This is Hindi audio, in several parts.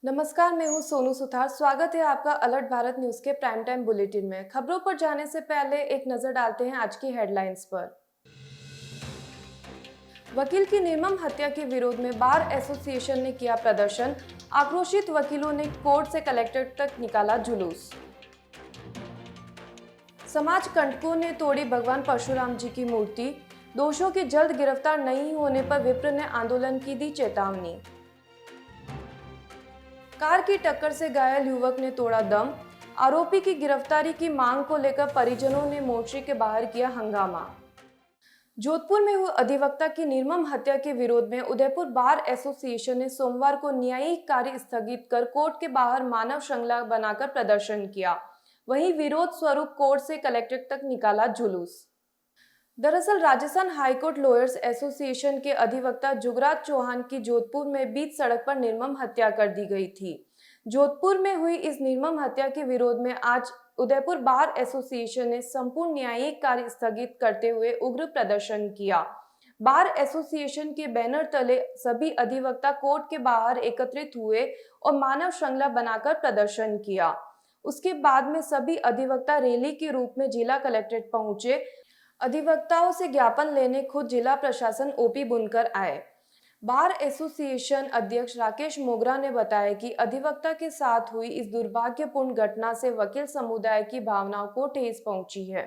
नमस्कार, मैं हूं सोनू सुथार। स्वागत है आपका अलर्ट भारत न्यूज के प्राइम टाइम बुलेटिन में। खबरों पर जाने से पहले एक नजर डालते हैं आज की हेडलाइंस पर। वकील की निर्मम हत्या के विरोध में बार एसोसिएशन ने किया प्रदर्शन। आक्रोशित वकीलों ने कोर्ट से कलेक्ट्रेट तक निकाला जुलूस। समाज कंटकों ने तोड़ी भगवान परशुराम जी की मूर्ति। दोषियों की जल्द गिरफ्तार नहीं होने पर विप्र ने आंदोलन की दी चेतावनी। कार की टक्कर से घायल युवक ने तोड़ा दम। आरोपी की गिरफ्तारी की मांग को लेकर परिजनों ने मोर्चे के बाहर किया हंगामा। जोधपुर में हुई अधिवक्ता की निर्मम हत्या के विरोध में उदयपुर बार एसोसिएशन ने सोमवार को न्यायिक कार्य स्थगित कर कोर्ट के बाहर मानव श्रृंखला बनाकर प्रदर्शन किया। वहीं विरोध स्वरूप कोर्ट से कलेक्ट्रेट तक निकाला जुलूस। दरअसल राजस्थान हाईकोर्ट लॉयर्स एसोसिएशन के अधिवक्ता जुगराज चौहान की जोधपुर में बीच सड़क पर निर्मम हत्या कर दी गई थी। जोधपुर में हुई इस निर्मम हत्या के विरोध में आज उदयपुर बार एसोसिएशन ने संपूर्ण न्यायिक कार्य स्थगित करते हुए उग्र प्रदर्शन किया। बार एसोसिएशन के बैनर तले सभी अधिवक्ता कोर्ट के बाहर एकत्रित हुए और मानव श्रृंखला बनाकर प्रदर्शन किया। उसके बाद में सभी अधिवक्ता रैली के रूप में जिला कलेक्ट्रेट पहुंचे। अधिवक्ताओं से ज्ञापन लेने खुद जिला प्रशासन ओपी बुनकर आए। बार एसोसिएशन अध्यक्ष राकेश मोगरा ने बताया कि अधिवक्ता के साथ हुई इस दुर्भाग्यपूर्ण घटना से वकील समुदाय की भावनाओं को ठेस पहुंची है।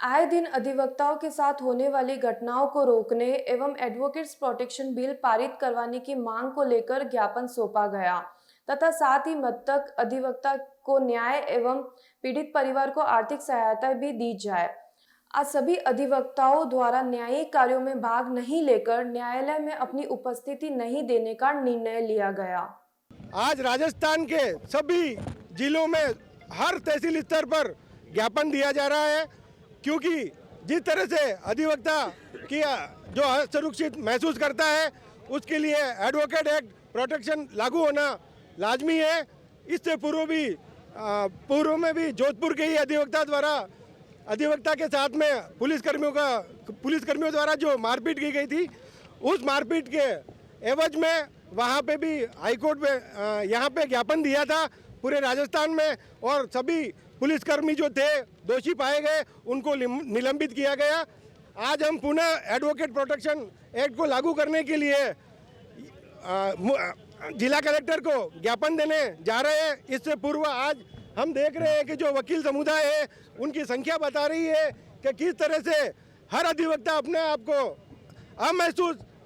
आए दिन अधिवक्ताओं के साथ होने वाली घटनाओं को रोकने एवं एडवोकेट्स प्रोटेक्शन बिल पारित करवाने की मांग को लेकर ज्ञापन सौंपा गया तथा साथ ही मृतक अधिवक्ता को न्याय एवं पीड़ित परिवार को आर्थिक सहायता भी दी जाए। आज सभी अधिवक्ताओं द्वारा न्यायिक कार्यों में भाग नहीं लेकर न्यायालय में अपनी उपस्थिति नहीं देने का निर्णय लिया गया। आज राजस्थान के सभी जिलों में हर तहसील स्तर पर ज्ञापन दिया जा रहा है, क्योंकि जिस तरह से अधिवक्ता की जो असुरक्षित महसूस करता है उसके लिए एडवोकेट एक्ट प्रोटेक्शन लागू होना लाजमी है। इससे पूर्व में भी जोधपुर के ही अधिवक्ता द्वारा अधिवक्ता के साथ में पुलिसकर्मियों द्वारा जो मारपीट की गई थी, उस मारपीट के एवज में वहाँ पे भी हाईकोर्ट में यहाँ पे ज्ञापन दिया था पूरे राजस्थान में, और सभी पुलिसकर्मी जो थे दोषी पाए गए उनको निलंबित किया गया। आज हम पुनः एडवोकेट प्रोटेक्शन एक्ट को लागू करने के लिए जिला कलेक्टर को ज्ञापन देने जा रहे हैं। इससे पूर्व आज हम देख रहे हैं कि जो वकील समुदाय है उनकी संख्या बता रही है कि किस तरह से हर अधिवक्ता अपने आप को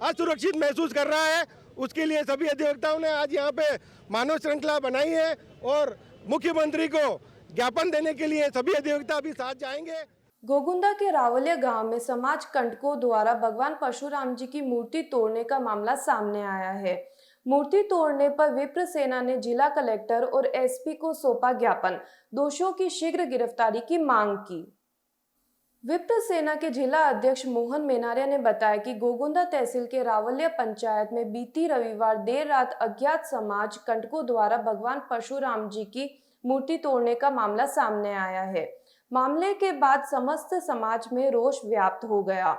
असुरक्षित महसूस कर रहा है। उसके लिए सभी अधिवक्ताओं ने आज यहाँ पे मानव श्रृंखला बनाई है और मुख्यमंत्री को ज्ञापन देने के लिए सभी अधिवक्ता अभी साथ जाएंगे। गोगुंदा के रावलिया गांव में समाज कंटकों द्वारा भगवान परशुराम जी की मूर्ति तोड़ने का मामला सामने आया है। मूर्ति तोड़ने पर विप्र सेना ने जिला कलेक्टर और एसपी को सौंपा ज्ञापन। दोषियों की शीघ्र गिरफ्तारी की मांग की। विप्र सेना के जिला अध्यक्ष मोहन मेनारिया ने बताया कि गोगुंदा तहसील के रावलिया पंचायत में बीती रविवार देर रात अज्ञात समाज कंटकों द्वारा भगवान परशुराम जी की मूर्ति तोड़ने का मामला सामने आया है। मामले के बाद समस्त समाज में रोष व्याप्त हो गया।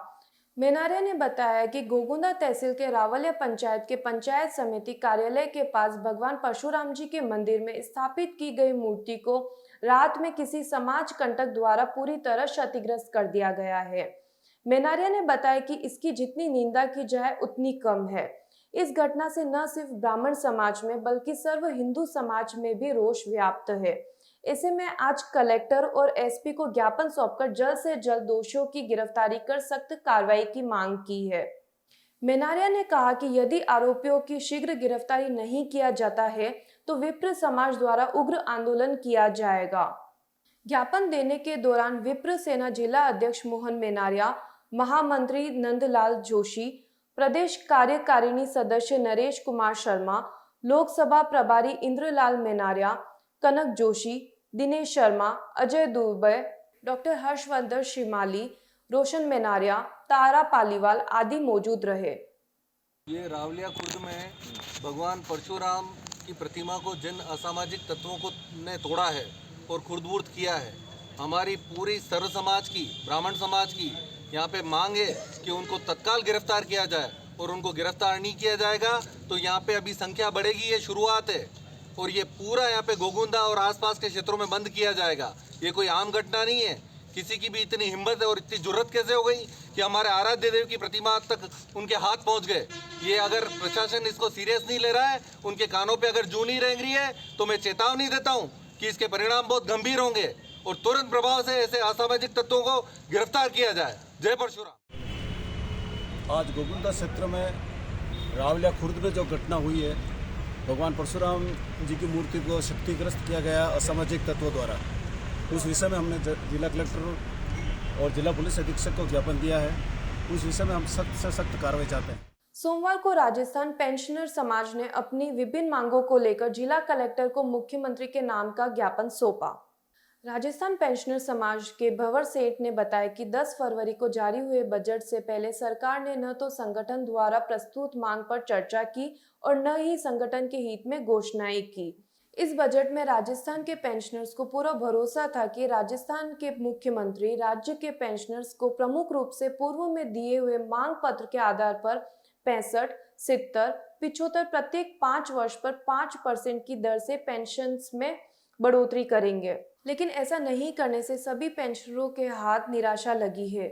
मेनारिया ने बताया कि गोगुंदा तहसील के रावलिया पंचायत के पंचायत समिति कार्यालय के पास भगवान परशुराम जी के मंदिर में स्थापित की गई मूर्ति को रात में किसी समाज कंटक द्वारा पूरी तरह क्षतिग्रस्त कर दिया गया है। मेनारिया ने बताया कि इसकी जितनी निंदा की जाए उतनी कम है। इस घटना से न सिर्फ ब्राह्मण समाज में बल्कि सर्व हिंदू समाज में भी रोष व्याप्त है। ऐसे में आज कलेक्टर और एसपी को ज्ञापन सौंपकर जल्द से जल्द दोषियों की गिरफ्तारी कर सख्त कार्रवाई की मांग की है। मेनारिया ने कहा कि यदि आरोपियों की शीघ्र गिरफ्तारी नहीं किया जाता है तो विप्र समाज द्वारा उग्र आंदोलन किया जाएगा। ज्ञापन देने के दौरान विप्र सेना जिला अध्यक्ष मोहन मेनारिया, महामंत्री नंदलाल जोशी, प्रदेश कार्यकारिणी सदस्य नरेश कुमार शर्मा, लोकसभा प्रभारी इंद्रलाल मेनारिया, कनक जोशी, दिनेश शर्मा, अजय दुबे, डॉक्टर हर्षवर्धन शिमाली, रोशन मेनारिया, तारा पालीवाल आदि मौजूद रहे। ये रावलिया खुर्द में भगवान परशुराम की प्रतिमा को जिन असामाजिक तत्वों को ने तोड़ा है और खुर्द-बुर्द किया है, हमारी पूरी सर्व समाज की, ब्राह्मण समाज की यहाँ पे मांग है कि उनको तत्काल गिरफ्तार किया जाए, और उनको गिरफ्तार नहीं किया जाएगा तो यहाँ पे अभी संख्या बढ़ेगी। ये शुरुआत है। और ये पूरा यहाँ पे गोगुंदा और आसपास के क्षेत्रों में बंद किया जाएगा। ये कोई आम घटना नहीं है। किसी की भी इतनी हिम्मत और इतनी जुर्रत कैसे हो गई कि हमारे आराध्य देव की प्रतिमा तक उनके हाथ पहुंच गए। ये अगर प्रशासन इसको सीरियस नहीं ले रहा है, उनके कानों पे अगर जू नहीं रेंग रही है, तो मैं चेतावनी देता हूं कि इसके परिणाम बहुत गंभीर होंगे और तुरंत प्रभाव से ऐसे असामाजिक तत्वों को गिरफ्तार किया जाए। जय परशुराम। आज गोगुंदा क्षेत्र में रावलिया खुर्द में जो घटना हुई है, भगवान परशुराम जी की मूर्ति को क्षतिग्रस्त किया गया असामाजिक तत्वों द्वारा, उस विषय में हमने जिला कलेक्टर और जिला पुलिस अधीक्षक को ज्ञापन दिया है। उस विषय में हम सख्त से सख्त कार्रवाई चाहते हैं। सोमवार को राजस्थान पेंशनर समाज ने अपनी विभिन्न मांगों को लेकर जिला कलेक्टर को मुख्यमंत्री के नाम का ज्ञापन सौंपा। राजस्थान पेंशनर समाज के भंवर सेठ ने बताया कि 10 फरवरी को जारी हुए बजट से पहले सरकार ने न तो संगठन द्वारा प्रस्तुत मांग पर चर्चा की और न ही संगठन के हित में घोषणाएं की। इस बजट में राजस्थान के पेंशनर्स को पूरा भरोसा था कि राजस्थान के मुख्यमंत्री राज्य के पेंशनर्स को प्रमुख रूप से पूर्व में दिए हुए मांग पत्र के आधार पर 65, 70, 75 प्रत्येक 5 वर्ष पर 5% की दर से पेंशन में बढ़ोतरी करेंगे। लेकिन ऐसा नहीं करने से सभी पेंशनरों के हाथ निराशा लगी है।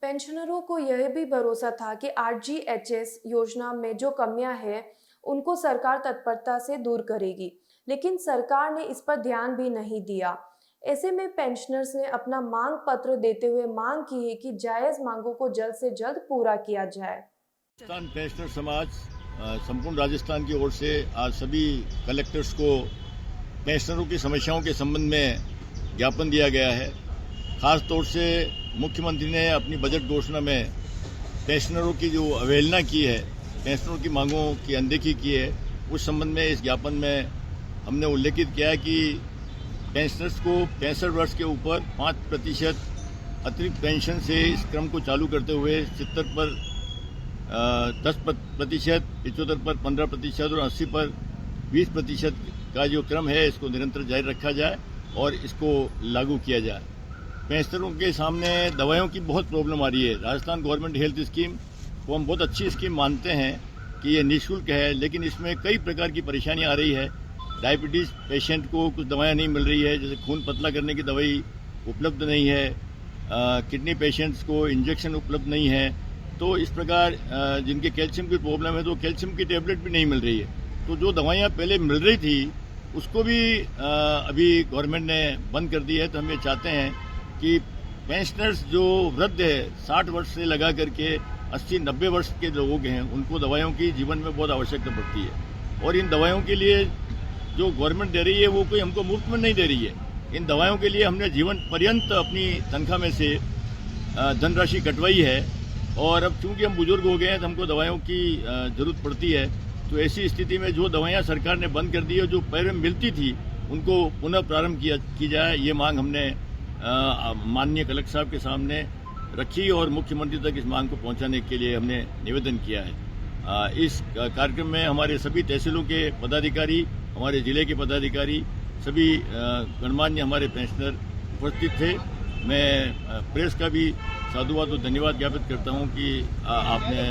पेंशनरों को यह भी भरोसा था कि RGHS योजना में जो कमियां हैं उनको सरकार तत्परता से दूर करेगी, लेकिन सरकार ने इस पर ध्यान भी नहीं दिया। ऐसे में पेंशनर्स ने अपना मांग पत्र देते हुए मांग की है कि जायज मांगों को जल्द से जल्द पूरा किया जाए। राजस्थान पेंशनर समाज संपूर्ण राजस्थान की ओर से आज सभी कलेक्टर्स को पेंशनरों की समस्याओं के संबंध में ज्ञापन दिया गया है। खास तौर से मुख्यमंत्री ने अपनी बजट घोषणा में पेंशनरों की जो अवहेलना की है, पेंशनरों की मांगों की अनदेखी की है, उस संबंध में इस ज्ञापन में हमने उल्लेखित किया है कि पेंशनर्स को 65 वर्ष के ऊपर 5% अतिरिक्त पेंशन से इस क्रम को चालू करते हुए 70 पर 10%, 75 पर 15% और 80 पर 20% का जो क्रम है इसको निरंतर जारी रखा जाए और इसको लागू किया जाए। पेंशनरों के सामने दवाइयों की बहुत प्रॉब्लम आ रही है। राजस्थान गवर्नमेंट हेल्थ स्कीम को हम बहुत अच्छी स्कीम मानते हैं कि ये निःशुल्क है, लेकिन इसमें कई प्रकार की परेशानी आ रही है। डायबिटीज़ पेशेंट को कुछ दवाएं नहीं मिल रही है, जैसे खून पतला करने की दवाई उपलब्ध नहीं है, किडनी पेशेंट्स को इंजेक्शन उपलब्ध नहीं है। तो इस प्रकार जिनके कैल्शियम की प्रॉब्लम है तो कैल्शियम की टेबलेट भी नहीं मिल रही है। तो जो दवाइयाँ पहले मिल रही थी उसको भी अभी गवर्नमेंट ने बंद कर दी है। तो हम ये चाहते हैं कि पेंशनर्स जो वृद्ध है 60 वर्ष से लगा करके 80-90 वर्ष के लोग हैं, उनको दवाइयों की जीवन में बहुत आवश्यकता पड़ती है और इन दवाइयों के लिए जो गवर्नमेंट दे रही है वो कोई हमको मुफ्त में नहीं दे रही है। इन दवाइयों के लिए हमने जीवन पर्यंत अपनी तनख्वाह में से धनराशि कटवाई है और अब चूंकि हम बुजुर्ग हो गए हैं तो हमको दवाइयों की जरूरत पड़ती है। तो ऐसी स्थिति में जो दवाइयाँ सरकार ने बंद कर दी है, जो पहले मिलती थी, उनको पुनः प्रारंभ की जाए, ये मांग हमने माननीय कलेक्टर साहब के सामने रखी और मुख्यमंत्री तक इस मांग को पहुंचाने के लिए हमने निवेदन किया है। इस कार्यक्रम में हमारे सभी तहसीलों के पदाधिकारी, हमारे जिले के पदाधिकारी, सभी गणमान्य हमारे पेंशनर उपस्थित थे। मैं प्रेस का भी साधुवाद और धन्यवाद ज्ञापित करता हूं कि आपने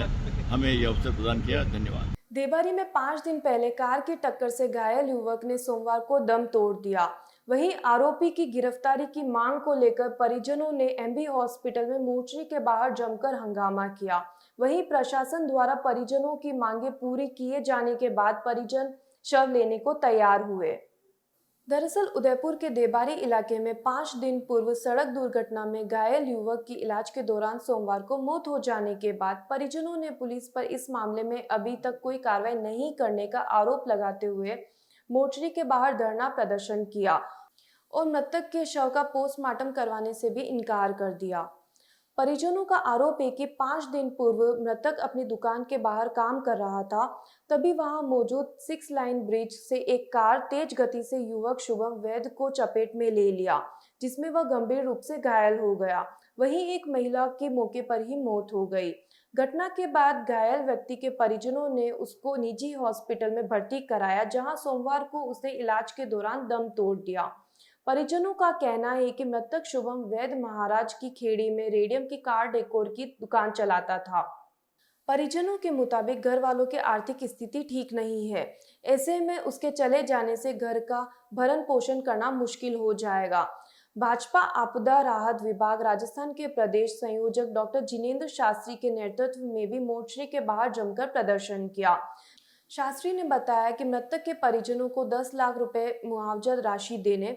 हमें यह अवसर प्रदान किया। धन्यवाद। देवारी में 5 दिन पहले कार की टक्कर से घायल युवक ने सोमवार को दम तोड़ दिया। वहीं आरोपी की गिरफ्तारी की मांग को लेकर परिजनों ने MB हॉस्पिटल में मोर्चरी के बाहर जमकर हंगामा किया। वहीं प्रशासन द्वारा परिजनों की मांगे पूरी किए जाने के बाद परिजन शव लेने को तैयार हुए। दरअसल उदयपुर के देबारी इलाके में 5 दिन पूर्व सड़क दुर्घटना में घायल युवक की इलाज के दौरान सोमवार को मौत हो जाने के बाद परिजनों ने पुलिस पर इस मामले में अभी तक कोई कार्रवाई नहीं करने का आरोप लगाते हुए मोर्चरी के बाहर धरना प्रदर्शन किया और मृतक के शव का पोस्टमार्टम करवाने से भी इनकार कर दिया। परिजनों का आरोप है कि 5 दिन पूर्व मृतक अपनी दुकान के बाहर काम कर रहा था, तभी वहां मौजूद 6 लाइन ब्रिज से एक कार तेज गति से युवक शुभम वैद्य को चपेट में ले लिया, जिसमें वह गंभीर रूप से घायल हो गया। वहीं एक महिला की मौके पर ही मौत हो गई। घटना के बाद घायल व्यक्ति के परिजनों ने उसको निजी हॉस्पिटल में भर्ती कराया, जहां सोमवार को उसने इलाज के दौरान दम तोड़ दिया। परिजनों का कहना है कि मृतक शुभम वैद्य महाराज की खेड़ी में रेडियम की कार डेकोर की दुकान चलाता था। परिजनों के मुताबिक घर वालों की आर्थिक स्थिति ठीक नहीं है। ऐसे में उसके चले जाने से घर का भरण पोषण करना मुश्किल हो जाएगा। भाजपा आपदा राहत विभाग राजस्थान के प्रदेश संयोजक डॉक्टर जिनेंद्र शास्त्री के नेतृत्व में भी मोर्चे के बाहर जमकर प्रदर्शन किया। शास्त्री ने बताया कि मृतक के परिजनों को 10 लाख रुपए मुआवजा राशि देने,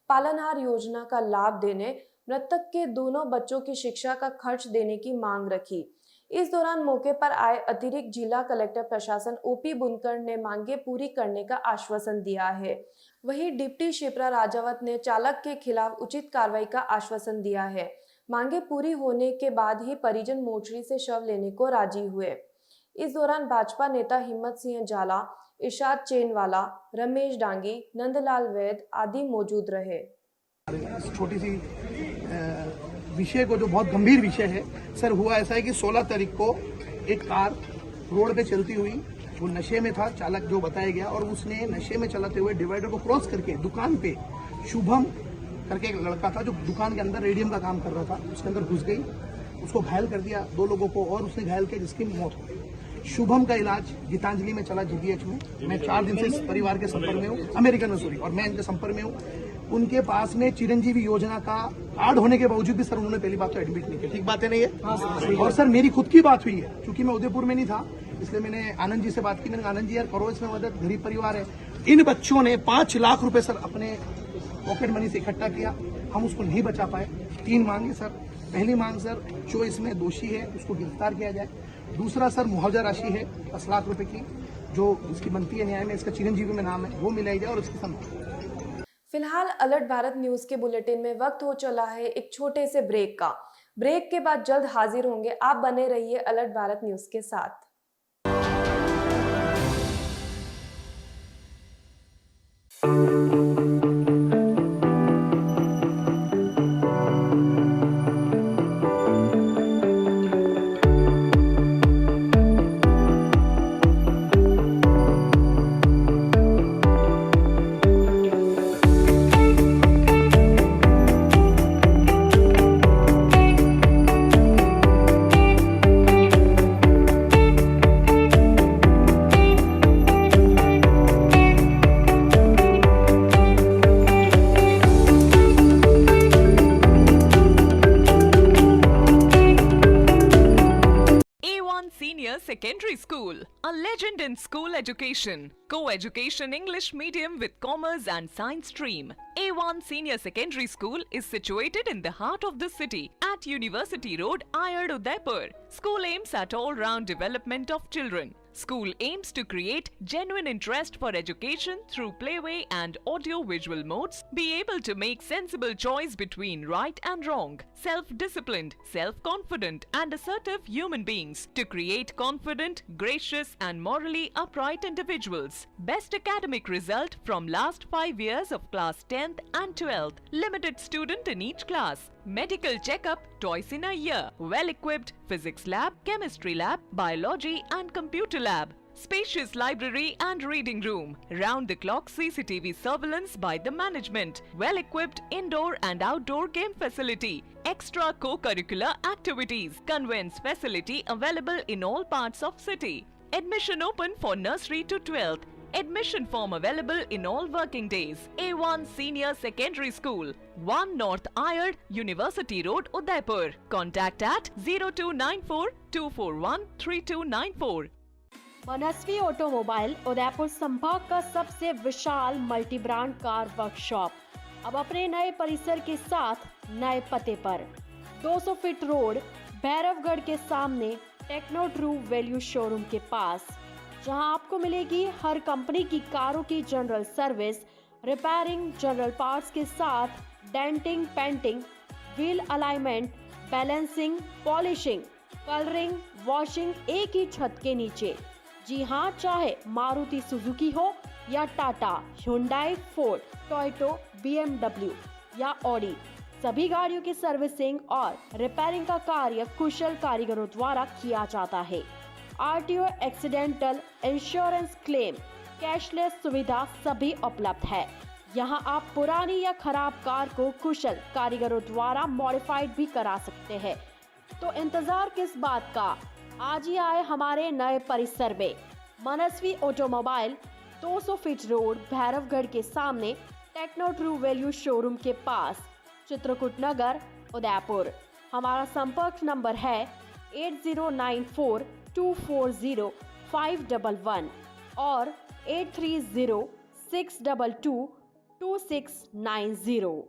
पालनहार योजना का लाभ देने, मृतक के दोनों बच्चों की शिक्षा का खर्च देने की मांग रखी। इस दौरान मौके पर आए अतिरिक्त जिला कलेक्टर प्रशासन ओपी बुनकर ने मांगे पूरी करने का आश्वासन दिया है। वहीं डिप्टी शिप्रा राजावत ने चालक के खिलाफ उचित कार्रवाई का आश्वासन दिया है। मांगे पूरी होने के बाद ही परिजन मोर्चरी से शव लेने को राजी हुए। इस दौरान भाजपा नेता हिम्मत सिंह जाला, इरशाद चेनवाला, रमेश डांगी, नंदलाल वैद आदि मौजूद रहे। छोटी सी विषय को जो बहुत गंभीर विषय है सर, हुआ ऐसा है कि 16 तारीख को एक कार रोड पे चलती हुई, वो नशे में था चालक जो बताया गया, और उसने नशे में चलाते हुए डिवाइडर को क्रॉस करके दुकान पे शुभम करके एक लड़का था जो दुकान के अंदर रेडियम का काम कर रहा था, उसके अंदर घुस गई, उसको घायल कर दिया 2 लोगों को, और उसने घायल किया जिसकी मौत हो गई। शुभम का इलाज गीतांजलि में चला जीबीएच में। मैं 4 दिन से इस परिवार के संपर्क में हूँ, अमेरिकन मसूरी, और मैं इनके संपर्क में हूँ। उनके पास में चिरंजीवी योजना का कार्ड होने के बावजूद भी सर उन्होंने पहली बात तो एडमिट नहीं किया। ठीक बात है नहीं है? और सर मेरी खुद की बात हुई है, क्योंकि मैं उदयपुर में नहीं था, इसलिए मैंने आनंद जी से बात की। मैंने आनंद जी यार करो इसमें मदद, गरीब परिवार है। इन बच्चों ने 5 लाख रुपए सर अपने पॉकेट मनी से इकट्ठा किया, हम उसको नहीं बचा पाए। 3 मांगे सर। पहली मांग सर, जो इसमें दोषी है उसको गिरफ्तार किया जाए। दूसरा सर, मुआवजा राशि है 10 लाख रुपए की, जो इसकी बनती है न्याय में, इसका चिरंजीवी में नाम है, वो मिलाई जाए और इसकी संभाल। फिलहाल अलर्ट भारत न्यूज के बुलेटिन में वक्त हो चला है एक छोटे से ब्रेक का। ब्रेक के बाद जल्द हाजिर होंगे। आप बने रहिए अलर्ट भारत न्यूज के साथ। Secondary School, a legend in school education. Co-education English medium with commerce and science stream. A1 Senior Secondary School is situated in the heart of the city at University Road, Ayad, Udaipur. School aims at all-round development of children. School aims to create genuine interest for education through playway and audio-visual modes, be able to make sensible choice between right and wrong, self-disciplined, self-confident and assertive human beings to create confident, gracious and morally upright individuals. Best academic result from last 5 years of class 10th and 12th. Limited student in each class. Medical checkup twice in a year. Well-equipped physics lab, chemistry lab, biology and computer lab. Spacious library and reading room. Round-the-clock CCTV surveillance by the management. Well-equipped indoor and outdoor game facility. Extra co-curricular activities. Conveyance facility available in all parts of city. Admission open for nursery to 12th. Admission form available in all working days. A1 Senior Secondary School, 1 North Ayad, University Road, Udaipur. Contact at 0294 241 3294. Manasvi automobile Udaipur संभाग का सबसे विशाल मल्टी ब्रांड कार वर्कशॉप अब अपने नए परिसर के साथ नए पते पर 200 फीट रोड, भैरवगढ़ के सामने टेक्नो ट्रू वैल्यू शोरूम के पास, जहां आपको मिलेगी हर कंपनी की कारों की general service, repairing, general parts के साथ denting, painting, wheel alignment, balancing, polishing, colouring, washing एक ही छत के नीचे। जी हाँ, चाहे मारुति सुजुकी हो या Tata, Hyundai, Ford, Toyota, BMW या ऑडी, सभी गाड़ियों की सर्विसिंग और रिपेयरिंग का कार्य कुशल कारीगरों द्वारा किया जाता है। RTO, accidental, insurance claim, cashless सुविधा सभी उपलब्ध है। यहाँ आप पुरानी या खराब कार को कुशल कारीगरों द्वारा मॉडिफाइड भी करा सकते हैं। तो इंतजार किस बात का? आज ही आए हमारे नए परिसर में। मनस्वी ऑटोमोबाइल 200 फीट रोड, भैरवगढ़ के सामने, टेक्नो ट्रू वैल्यू शोरूम के पास, चित्रकूट नगर, उदयपुर। हमारा संपर्क नंबर है 8094240511 और 8306222690।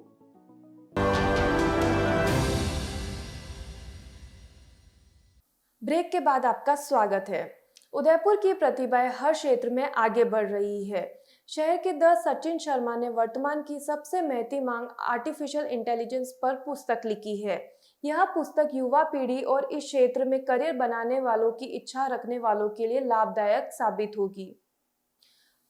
ब्रेक के बाद आपका स्वागत है। उदयपुर की प्रतिभाएं हर क्षेत्र में आगे बढ़ रही है। शहर के द सचिन शर्मा ने वर्तमान की सबसे महती मांग आर्टिफिशियल इंटेलिजेंस पर पुस्तक लिखी है। यह पुस्तक युवा पीढ़ी और इस क्षेत्र में करियर बनाने वालों की इच्छा रखने वालों के लिए लाभदायक साबित होगी।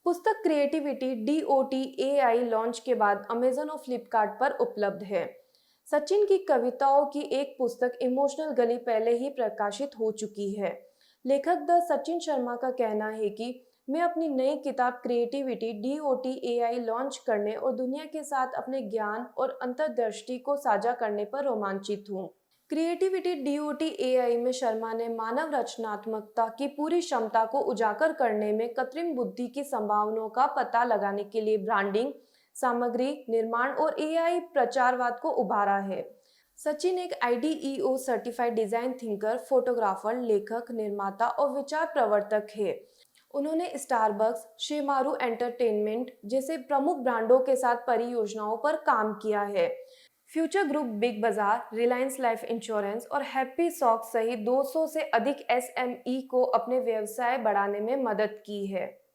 पुस्तक क्रिएटिविटी DOT AI लॉन्च के बाद अमेजन और फ्लिपकार्ट पर उपलब्ध है। सचिन की कविताओं की एक पुस्तक इमोशनल गली पहले ही प्रकाशित हो चुकी है। लेखक द सचिन शर्मा का कहना है कि मैं अपनी नई किताब क्रिएटिविटी DOT AI लॉन्च करने और दुनिया के साथ अपने ज्ञान और अंतर्दृष्टि को साझा करने पर रोमांचित हूँ। क्रिएटिविटी DOT AI में शर्मा ने मानव रचनात्मकता की पूरी क्षमता को उजागर करने में कृत्रिम बुद्धि की संभावनाओं का पता लगाने के लिए ब्रांडिंग, सामग्री निर्माण और AI प्रचारवाद को उभारा है। सचिन एक IDEO certified design thinker, photographer, लेखक, निर्माता और विचार प्रवर्तक है। उन्होंने स्टारबक्स, शेमारू एंटरटेनमेंट जैसे प्रमुख ब्रांडों के साथ परियोजनाओं पर काम किया है। फ्यूचर ग्रुप, बिग बाजार, रिलायंस लाइफ इंश्योरेंस और हैप्पी सॉक्स सहित 200 से अधिक SME को अपने व्यवसाय बढ़ाने में मदद की है।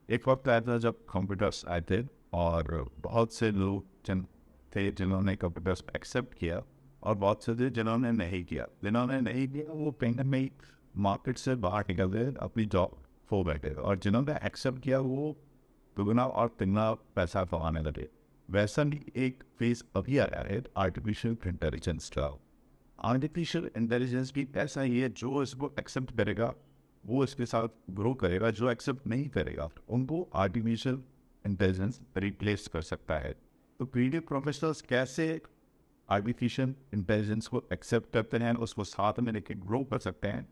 एक वक्त आया था जब कंप्यूटर्स आए थे और बहुत से लोग थे जिन्होंने कंप्यूटर्स एक्सेप्ट किया और बहुत से थे जिन्होंने नहीं किया। जिन्होंने नहीं किया वो पेंडेमिक मार्केट से बाहर निकल गए, अपनी जॉब खो बैठे, और जिन्होंने एक्सेप्ट किया वो दुगना और तिगना पैसा कमाने लगे। वैसा ही एक फेज अभी आया है आर्टिफिशियल इंटेलिजेंस का। आर्टिफिशियल इंटेलिजेंस भी ऐसा ही है, जो इसको एक्सेप्ट करेगा वो इसके साथ ग्रो करेगा, जो एक्सेप्ट नहीं करेगा उनको आर्टिफिशियल इंटेलिजेंस रिप्लेस कर सकता है। तो क्रिएटिव प्रोफेशनल्स कैसे आर्टिफिशियल इंटेलिजेंस को एक्सेप्ट करते हैं, उसको साथ में लेके ग्रो कर सकते हैं,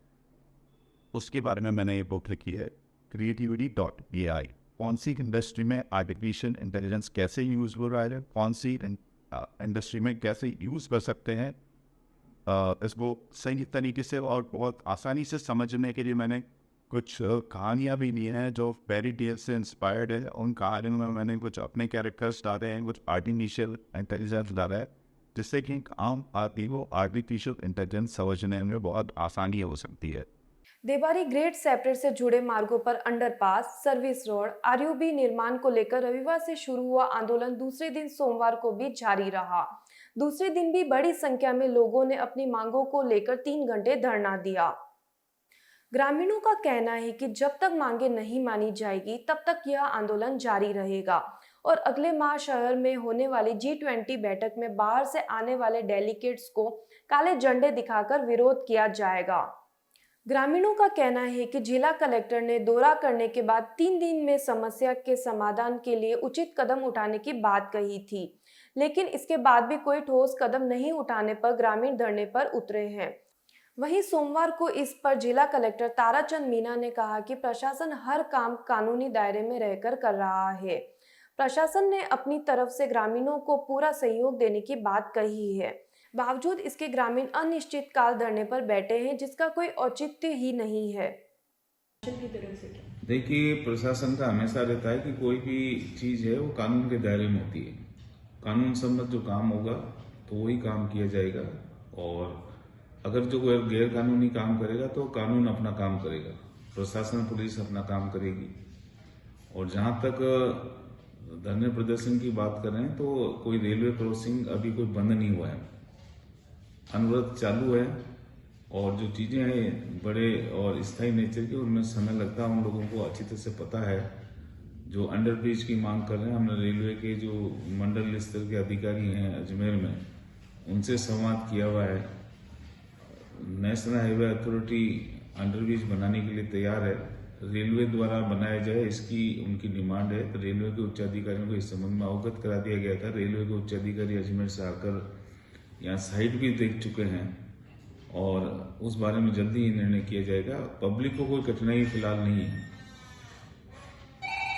उसके बारे में मैंने ये बुक लिखी है creativity.ai। कौन सी इंडस्ट्री में आर्टिफिशियल इंटेलिजेंस कैसे यूज़ हो रहा है, कौन सी इंडस्ट्री में कैसे यूज़ कर सकते हैं, इसको सही तरीके से और बहुत आसानी से समझने के लिए मैंने कुछ कहानियाँ भी ली हैं जो फेरी टेल से इंस्पायर्ड है। उन कहानियों में मैंने कुछ अपने कैरेक्टर्स डाले हैं, कुछ आर्टिफिशियल इंटेलिजेंस डाला है, जिससे कि एक आम आदमी को आर्टिफिशियल इंटेलिजेंस समझने में बहुत आसानी हो सकती है। देवारी ग्रेट सेपरेट से जुड़े मार्गों पर अंडरपास, सर्विस रोड, RUB निर्माण को लेकर रविवार से शुरू हुआ आंदोलन दूसरे दिन सोमवार को भी जारी रहा। दूसरे दिन भी बड़ी संख्या में लोगों ने अपनी मांगों को लेकर 3 घंटे धरना दिया। ग्रामीणों का कहना है कि जब तक मांगे नहीं मानी जाएगी तब तक यह आंदोलन जारी रहेगा और अगले माह शहर में होने वाली G20 बैठक में बाहर से आने वाले डेलीगेट्स को काले झंडे दिखाकर विरोध किया जाएगा। ग्रामीणों का कहना है कि जिला कलेक्टर ने दौरा करने के बाद 3 दिन में समस्या के समाधान के लिए उचित कदम उठाने की बात कही थी, लेकिन इसके बाद भी कोई ठोस कदम नहीं उठाने पर ग्रामीण धरने पर उतरे हैं। वहीं सोमवार को इस पर जिला कलेक्टर ताराचंद मीना ने कहा कि प्रशासन हर काम कानूनी दायरे में रहकर कर रहा है। प्रशासन ने अपनी तरफ से ग्रामीणों को पूरा सहयोग देने की बात कही है। बावजूद इसके ग्रामीण अनिश्चित काल धरने पर बैठे हैं, जिसका कोई औचित्य ही नहीं है। देखिए, प्रशासन का हमेशा रहता है कि कोई भी चीज है वो कानून के दायरे में होती है। कानून सम्मत जो काम होगा तो वही काम किया जाएगा, और अगर जो गैर कानूनी काम करेगा तो कानून अपना काम करेगा, प्रशासन पुलिस अपना काम करेगी। और जहां तक धरने प्रदर्शन की बात करें तो कोई रेलवे क्रॉसिंग अभी कोई बंद नहीं हुआ है, अनवरत चालू है, और जो चीजें हैं बड़े और स्थायी नेचर की, उनमें समय लगता है। उन लोगों को अच्छी तरह से पता है। जो अंडरब्रिज की मांग कर रहे हैं, हमने रेलवे के जो मंडल स्तर के अधिकारी हैं अजमेर में, उनसे संवाद किया हुआ है। नेशनल हाईवे अथॉरिटी अंडरब्रिज बनाने के लिए तैयार है, रेलवे द्वारा बनाया जाए इसकी उनकी डिमांड है। तो रेलवे के उच्चाधिकारियों को इस संबंध में अवगत करा दिया गया था। रेलवे के उच्चाधिकारी अजमेर से आकर यहाँ साइट भी देख चुके हैं और उस बारे में जल्दी ही निर्णय किया जाएगा। पब्लिक को कोई कठिनाई फिलहाल नहीं है।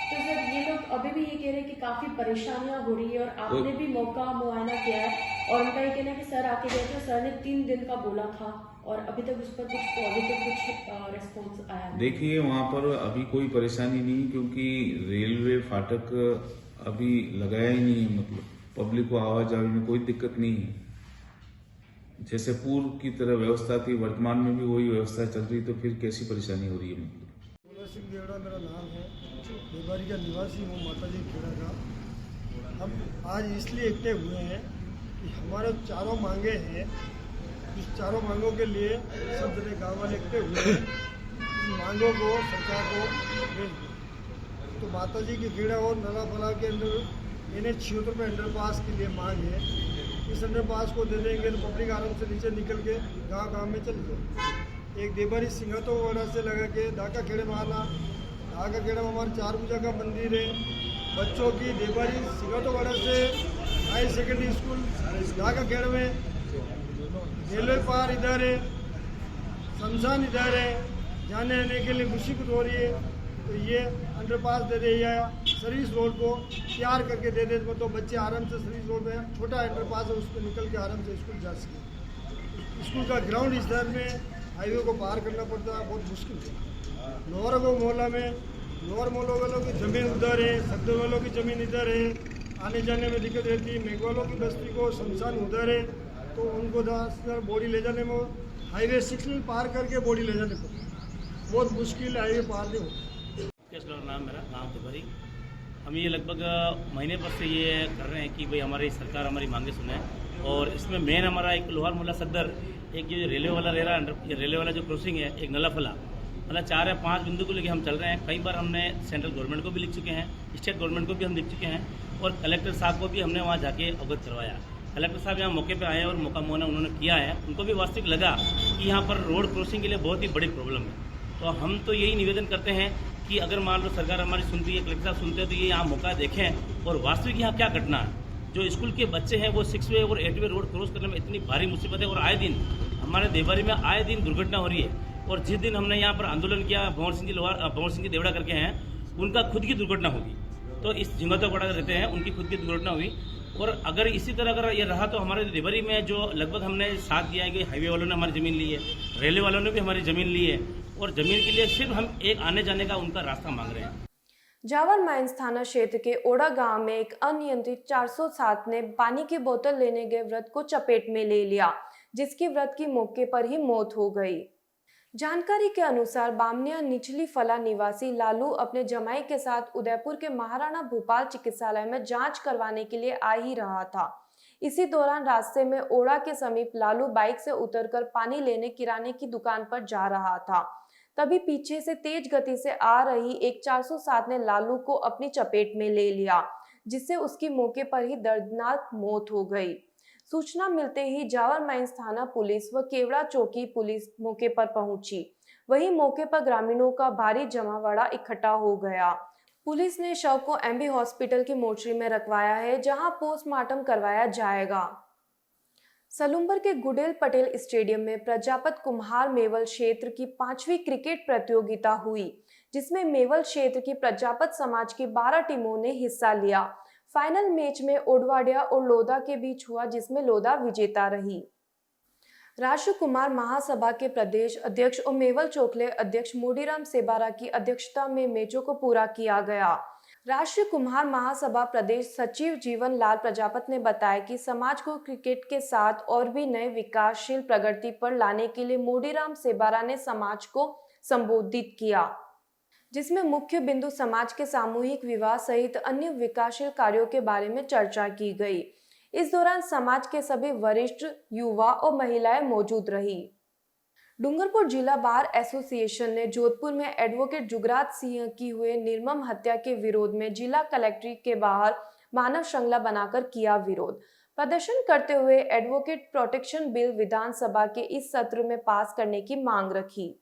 तो सर ये लोग अभी भी ये कह रहे हैं कि काफी परेशानियां हो रही है और आपने भी मौका मुआयना किया है और उनका ये कहना है कि सर आके गए थे, सर ने 3 दिन का बोला था और अभी तक उस पर कुछ पॉजिटिव कुछ रिस्पॉन्स आया नहीं। देखिए वहाँ पर अभी कोई परेशानी नहीं, क्योंकि रेलवे फाटक अभी लगाया ही नहीं है। मतलब पब्लिक को आवाजाही में कोई दिक्कत नहीं है। जैसे पूर्व की तरह व्यवस्था थी, वर्तमान में भी वही व्यवस्था चल रही, तो फिर कैसी परेशानी हो रही है? मतलब सिंह देवड़ा मेरा नाम है, देवारी का निवासी हूँ, माता जी खेड़ा का। हम आज इसलिए इकट्ठे हुए हैं कि हमारे चारों मांगे हैं, इस चारों मांगों के लिए सब जने गाँव वाले इकट्ठे हुए हैं। इस मांगों को सरकार को भेज दें। तो माता जी की खेड़ा और नला फला के अंदर NH-76 पे अंडरपास के लिए मांग है। इस अंडरपास को दे देंगे तो पब्लिक आराम से नीचे निकल के गाँव में चले जाए। एक देवारी सिंगातो वगैरह से लगा के ढाका खेड़े में आना, ढाका खेड़े में हमारे 4 पूजा का मंदिर है। बच्चों की देवारी सिंगातो वगैरह से हाई सेकेंडरी स्कूल ढाका खेड़े में, रेलवे पार इधर है, शमशान इधर है, जाने आने के लिए मुसीबत हो रही है। तो ये अंडरपास दे दे या सर्विस रोड को तैयार करके दे दे तो बच्चे आराम से सर्विस रोड में छोटा अंडरपास है उस पर निकल के आराम से स्कूल जा सके। स्कूल का ग्राउंड इस दर में हाईवे को पार करना पड़ता है, बहुत मुश्किल है। लोअर गो मोहल्ला में लोअर मोहल्लों वालों की ज़मीन उधर है, सब्दर वालों की ज़मीन इधर है, आने जाने में दिक्कत रहती है। मेघवालों की बस्ती को शमशान उधर है, तो उनको 10 बॉडी ले जाने में हाईवे 6 लेन पार करके बॉडी ले जाने पड़ती है, बहुत मुश्किल है, हाईवे पार नहीं होता। नाम मेरा गाँव देवारी। हम ये लगभग महीने पर से ये कर रहे हैं कि भाई हमारी सरकार हमारी मांगे सुने, और इसमें मेन हमारा एक लोहार मोहल्ला सदर, एक जो रेलवे वाला रह रहा है, रेलवे वाला जो क्रॉसिंग है, एक नला फला, मतलब 4 या 5 बिंदु को लेकर हम चल रहे हैं। कई बार हमने सेंट्रल गवर्नमेंट को भी लिख चुके हैं, स्टेट गवर्नमेंट को भी हम लिख चुके हैं, और कलेक्टर साहब को भी हमने वहाँ जाके अवगत करवाया। कलेक्टर साहब यहाँ मौके पे आए और मौका मुआयना उन्होंने किया है। उनको भी वास्तविक लगा कि यहाँ पर रोड क्रॉसिंग के लिए बहुत ही बड़ी प्रॉब्लम है। तो हम तो यही निवेदन करते हैं कि अगर मान लो सरकार हमारी सुनती है, कलेक्टर साहब सुनते हैं, तो ये यहाँ मौका देखें और वास्तविक यहाँ क्या घटना है। जो स्कूल के बच्चे हैं वो 6 वे और 8 वे रोड क्रॉस करने में इतनी भारी मुसीबत है, और आए दिन हमारे देवारी में आए दिन दुर्घटना हो रही है। और जिस दिन हमने यहाँ पर आंदोलन किया, भंवर सिंह जी देवड़ा करके हैं, उनका खुद की दुर्घटना होगी। तो इस झिंगोतापाड़ा रहते हैं, उनकी खुद की दुर्घटना हुई। और अगर इसी तरह अगर ये रहा तो हमारे देवारी में जो लगभग हमने साथ दिया है कि हाईवे वालों ने हमारी ज़मीन ली है, रेलवे वालों ने भी हमारी ज़मीन ली है, और ज़मीन के लिए सिर्फ हम एक आने जाने का उनका रास्ता मांग रहे हैं। जावर माइंस थाना क्षेत्र के ओड़ा गांव में एक अनियंत्रित 407 ने पानी की बोतल लेने गए वृद्ध को चपेट में ले लिया, जिसकी वृद्ध की मौके पर ही मौत हो गई। जानकारी के अनुसार बामनिया निचली फला निवासी लालू अपने जमाई के साथ उदयपुर के महाराणा भूपाल चिकित्सालय में जांच करवाने के लिए आ ही रहा था। इसी दौरान रास्ते में ओड़ा के समीप लालू बाइक से उतरकर पानी लेने किराने की दुकान पर जा रहा था। तभी पीछे से तेज गति से आ रही एक 407 ने लालू को अपनी चपेट में ले लिया, जिससे उसकी मौके पर ही दर्दनाक मौत हो गई। सूचना मिलते ही जावर माइंस थाना पुलिस व केवड़ा चौकी पुलिस मौके पर पहुंची। वहीं मौके पर ग्रामीणों का भारी जमावड़ा इकट्ठा हो गया। पुलिस ने शव को एमबी हॉस्पिटल की मोर्चरी में रखवाया है, जहां पोस्टमार्टम करवाया जाएगा। सलूम्बर के गुडेल पटेल स्टेडियम में प्रजापत कुम्हार मेवल क्षेत्र की 5वीं क्रिकेट प्रतियोगिता हुई, जिसमें मेवल क्षेत्र की प्रजापत समाज की 12 टीमों ने हिस्सा लिया। फाइनल मैच में ओडवाडिया और लोधा के बीच हुआ, जिसमें लोधा विजेता रही। राष्ट्र कुमार महासभा के प्रदेश अध्यक्ष और मेवल चोखले अध्यक्ष मोडीराम सेबारा की अध्यक्षता में मैचों को पूरा किया गया। राष्ट्रीय कुम्हार महासभा प्रदेश सचिव जीवन लाल प्रजापत ने बताया कि समाज को क्रिकेट के साथ और भी नए विकासशील प्रगति पर लाने के लिए मोडीराम सेबारा ने समाज को संबोधित किया, जिसमें मुख्य बिंदु समाज के सामूहिक विवाह सहित अन्य विकासशील कार्यों के बारे में चर्चा की गई। इस दौरान समाज के सभी वरिष्ठ, युवा और महिलाएं मौजूद रही। डूंगरपुर जिला बार एसोसिएशन ने जोधपुर में एडवोकेट जुगराज सिंह की हुए निर्मम हत्या के विरोध में जिला कलेक्ट्रेट के बाहर मानव श्रृंखला बनाकर किया विरोध प्रदर्शन करते हुए एडवोकेट प्रोटेक्शन बिल विधानसभा के इस सत्र में पास करने की मांग रखी।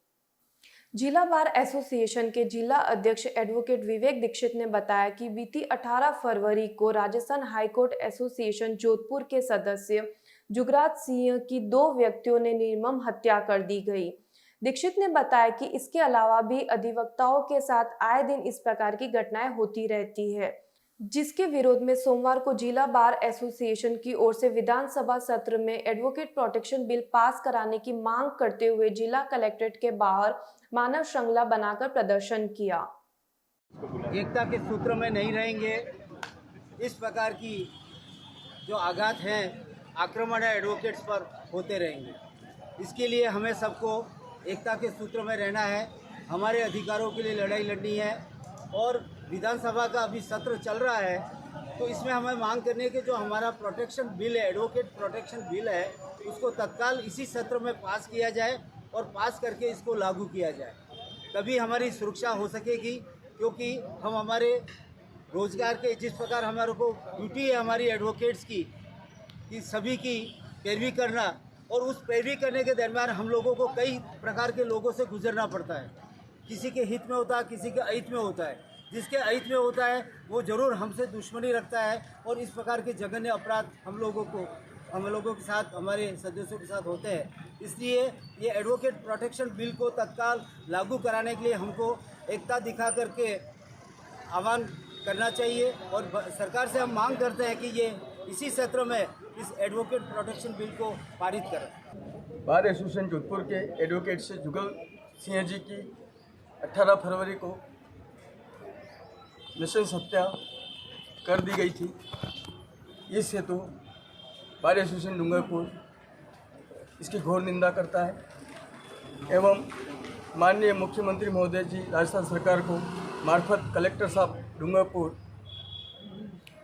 जिला बार एसोसिएशन के जिला अध्यक्ष एडवोकेट विवेक दीक्षित ने बताया कि बीती 18 फरवरी को राजस्थान हाईकोर्ट एसोसिएशन जोधपुर के सदस्य जुगराज सिंह की 2 व्यक्तियों ने निर्मम हत्या कर दी गई। दीक्षित ने बताया कि इसके अलावा भी अधिवक्ताओं के साथ आए दिन इस प्रकार की घटनाएं होती रहती है, जिसके विरोध में सोमवार को जिला बार एसोसिएशन की ओर से विधानसभा सत्र में एडवोकेट प्रोटेक्शन बिल पास कराने की मांग करते हुए जिला कलेक्ट्रेट के बाहर मानव श्रृंखला बनाकर प्रदर्शन किया। एकता के सूत्र में नहीं रहेंगे, इस प्रकार की जो आघात हैं, आक्रमण है एडवोकेट्स पर होते रहेंगे। इसके लिए हमें सबको एकता के सूत्र में रहना है, हमारे अधिकारों के लिए लड़ाई लड़नी है। और विधानसभा का अभी सत्र चल रहा है, तो इसमें हमें मांग करनी है कि जो हमारा प्रोटेक्शन बिल है, एडवोकेट प्रोटेक्शन बिल है, उसको तत्काल इसी सत्र में पास किया जाए और पास करके इसको लागू किया जाए। तभी हमारी सुरक्षा हो सकेगी, क्योंकि हम हमारे रोजगार के जिस प्रकार हमारे को ड्यूटी है हमारी एडवोकेट्स की कि सभी की पैरवी करना, और उस पैरवी करने के दरमियान हम लोगों को कई प्रकार के लोगों से गुजरना पड़ता है। किसी के हित में होता है, किसी के अहित में होता है। जिसके अहित में होता है वो ज़रूर हमसे दुश्मनी रखता है, और इस प्रकार के जघन्य अपराध हम लोगों के साथ, हमारे सदस्यों के साथ होते हैं। इसलिए ये एडवोकेट प्रोटेक्शन बिल को तत्काल लागू कराने के लिए हमको एकता दिखा करके आह्वान करना चाहिए, और सरकार से हम मांग करते हैं कि ये इसी सत्र में इस एडवोकेट प्रोटेक्शन बिल को पारित करें। बार एसोसिएशन जोधपुर के एडवोकेट से जुगल सिंह जी की 18 फरवरी को नृशंस हत्या कर दी गई थी। इस हेतु बार एसोसिएशन डूंगरपुर इसकी घोर निंदा करता है एवं माननीय मुख्यमंत्री महोदय जी राजस्थान सरकार को मार्फत कलेक्टर साहब डूंगरपुर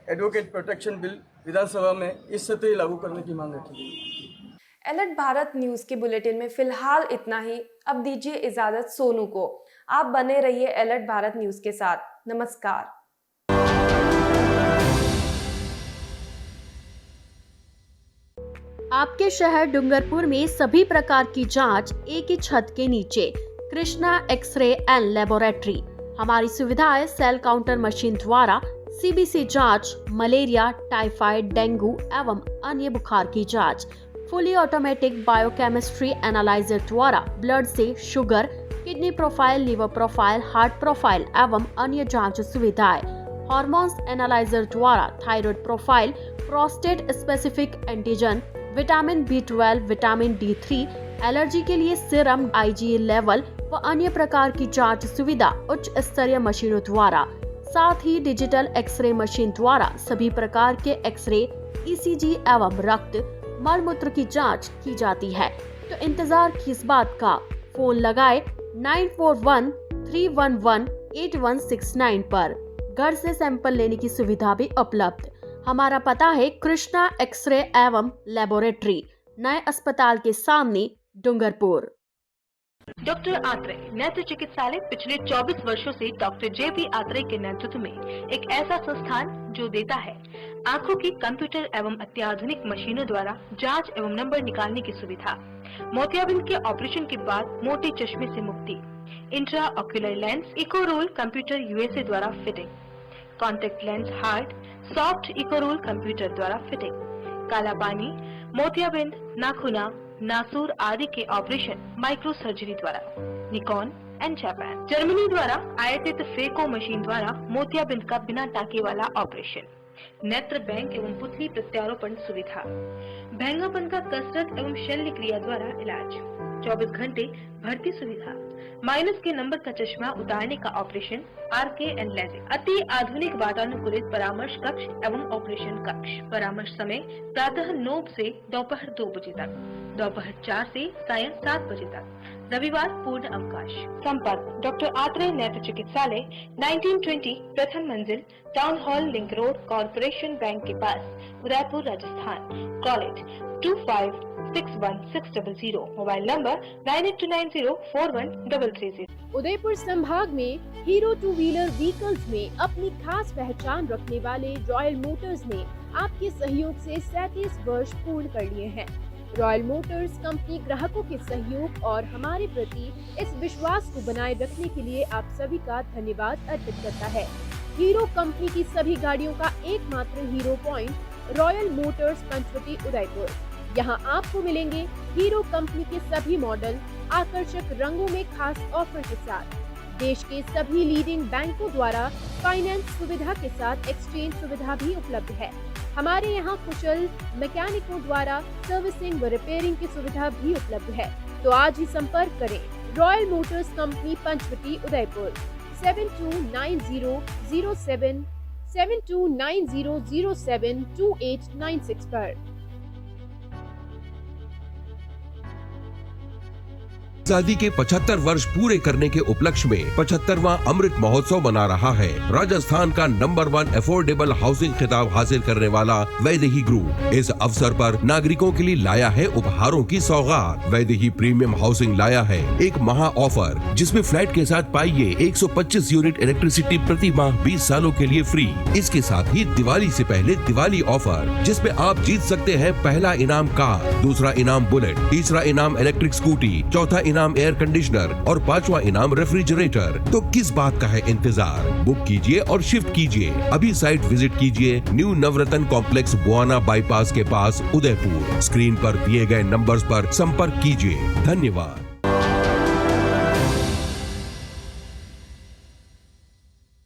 एडवोकेट प्रोटेक्शन बिल विधानसभा में इस सत्र ही लागू करने की मांग रखी गई। अलर्ट भारत न्यूज के बुलेटिन में फिलहाल इतना ही। अब दीजिए इजाजत सोनू को। आप बने रहिए अलर्ट भारत न्यूज के साथ। नमस्कार। आपके शहर डूंगरपुर में सभी प्रकार की जांच एक ही छत के नीचे। Krishna x ray and laboratory. हमारी सुविधाएं सेल काउंटर मशीन द्वारा सीबीसी जांच, मलेरिया, टाइफाइड, डेंगू एवं अन्य बुखार की जांच। फुली ऑटोमेटिक बायोकेमिस्ट्री एनालाइजर द्वारा ब्लड से sugar, kidney profile, liver profile, heart profile एवं अन्य जांच सुविधाएं। हार्मोन्स एनालाइजर द्वारा thyroid profile, prostate specific antigen, vitamin B12, vitamin D3, allergy के लिए सीरम, IgE लेवल व अन्य प्रकार की जांच सुविधा उच्च स्तरीय मशीनों द्वारा। साथ ही डिजिटल एक्सरे मशीन द्वारा सभी प्रकार के एक्सरे, ECG एवं रक्त, मल मूत्र की जांच की जाती है। तो इंतजार किस बात का, फोन लगाए 9413118169 पर। घर से सैंपल लेने की सुविधा भी उपलब्ध। हमारा पता है कृष्णा एक्सरे एवं लेबोरेटरी, नए अस्पताल के सामने, डूंगरपुर। डॉक्टर आत्रे नेत्र चिकित्सालय पिछले 24 वर्षों से डॉक्टर JP आत्रे के नेतृत्व में एक ऐसा संस्थान जो देता है आंखों की कंप्यूटर एवं अत्याधुनिक मशीनों द्वारा जांच एवं नंबर निकालने की सुविधा। मोतियाबिंद के ऑपरेशन के बाद मोटे चश्मे से मुक्ति। Intra ocular lens eco roll computer USA द्वारा fitting. Contact lens hard soft eco roll computer द्वारा फिटिंग। काला पानी, मोतियाबिंद, नाखूना, नासूर आदि के ऑपरेशन माइक्रो सर्जरी द्वारा। निकॉन एंड जापान जर्मनी द्वारा आयातित फेको मशीन द्वारा मोतियाबिंद का बिना टाके वाला ऑपरेशन। नेत्र बैंक एवं पुतली प्रत्यारोपण सुविधा। भैंगापन का कसरत एवं शल्य क्रिया द्वारा इलाज। 24 घंटे भर्ती सुविधा। माइनस के नंबर का चश्मा उतारने का ऑपरेशन RK एंड लेजिक। अति आधुनिक वातानुकूलित परामर्श कक्ष एवं ऑपरेशन कक्ष। परामर्श समय प्रातः 9 से दोपहर 2 बजे तक, दोपहर 4 से सायं 7 बजे तक, रविवार पूर्ण अवकाश। संपर्क डॉक्टर आत्रे नेत्र चिकित्सालय 1920 प्रथम मंजिल, town hall, link road, corporation bank के पास, Udaipur, Rajasthan. College 25616000। Mobile number 9829041330। Udaipur संभाग में हीरो 2 व्हीलर व्हीकल्स में अपनी खास पहचान रखने वाले रॉयल मोटर्स ने आपके सहयोग से 37 वर्ष पूर्ण कर लिए हैं। रॉयल मोटर्स कंपनी ग्राहकों के सहयोग और हमारे प्रति इस विश्वास को बनाए रखने के लिए आप सभी का धन्यवाद अर्पित करता है। हीरो कंपनी की सभी गाड़ियों का एकमात्र Hero point Royal Motors Panchvati Udaipur. यहाँ आपको मिलेंगे हीरो कंपनी के सभी मॉडल आकर्षक रंगों में खास ऑफर के साथ। देश के सभी लीडिंग बैंकों द्वारा फाइनेंस सुविधा के साथ एक्सचेंज सुविधा भी उपलब्ध है। हमारे यहाँ कुशल मैकेनिकों द्वारा सर्विसिंग व रिपेयरिंग की सुविधा भी उपलब्ध है। तो आज ही संपर्क करें Royal Motors company Panchvati Udaipur 7290072896 पर। आजादी के 75 वर्ष पूरे करने के उपलक्ष्य में 75वां अमृत महोत्सव मना रहा है। राजस्थान का नंबर 1 अफोर्डेबल हाउसिंग खिताब हासिल करने वाला वैदेही ग्रुप इस अवसर पर नागरिकों के लिए लाया है उपहारों की सौगात। वैदेही प्रीमियम हाउसिंग लाया है एक महा ऑफर, जिसमें फ्लैट के साथ पाइए 125 यूनिट इलेक्ट्रिसिटी प्रति माह 20 सालों के लिए फ्री। इसके साथ ही दिवाली से पहले दिवाली ऑफर, जिसमें आप जीत सकते हैं पहला इनाम कार, दूसरा इनाम बुलेट, तीसरा इनाम इलेक्ट्रिक स्कूटी, चौथा इनाम एयर कंडीशनर और 5वां इनाम रेफ्रिजरेटर। तो किस बात का है इंतजार? बुक कीजिए और शिफ्ट कीजिए। अभी साइट विजिट कीजिए न्यू नवरत्न कॉम्प्लेक्स बुआना बाईपास के पास उदयपुर। स्क्रीन पर दिए गए नंबर्स पर संपर्क कीजिए। धन्यवाद।